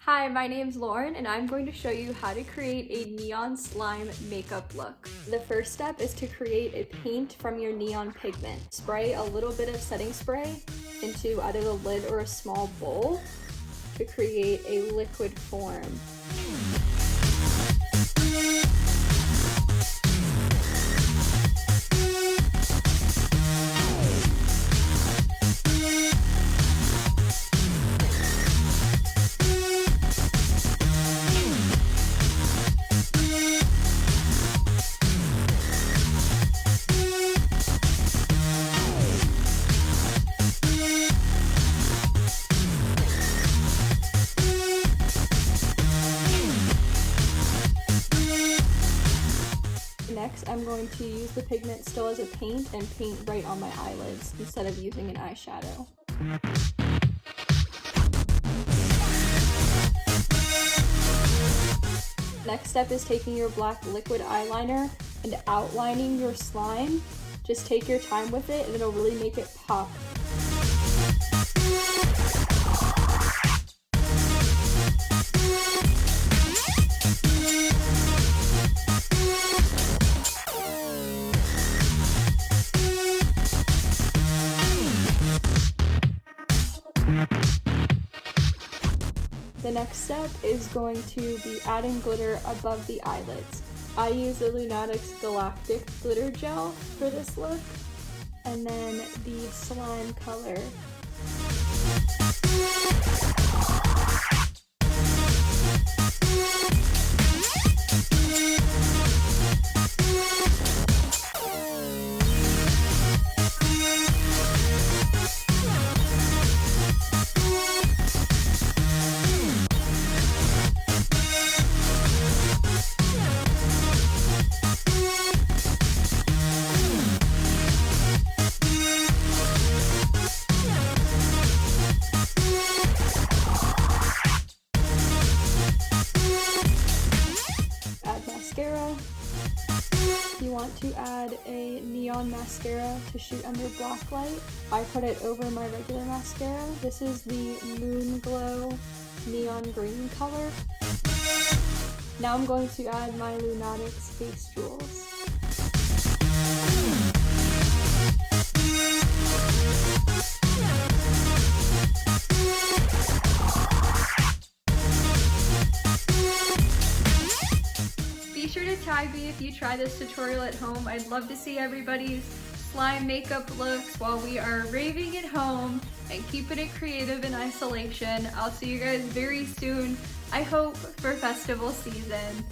Hi, my name's Lauren and I'm going to show you how to create a neon slime makeup look. The first step is to create a paint from your neon pigment. Spray a little bit of setting spray into either the lid or a small bowl to create a liquid form. Next, I'm going to use the pigment still as a paint and paint right on my eyelids instead of using an eyeshadow. Next step is taking your black liquid eyeliner and outlining your slime. Just take your time with it and it'll really make it pop. The next step is going to be adding glitter above the eyelids. I use the Lunatics Galactic Glitter Gel for this look, and then the slime color. Mascara. You want to add a neon mascara to shoot under black light. I put it over my regular mascara. This is the Moon Glow neon green color. Now I'm going to add my Lunatics face jewels. Be sure to tag me if you try this tutorial at home. I'd love to see everybody's slime makeup looks while we are raving at home and keeping it creative in isolation. I'll see you guys very soon, I hope, for festival season.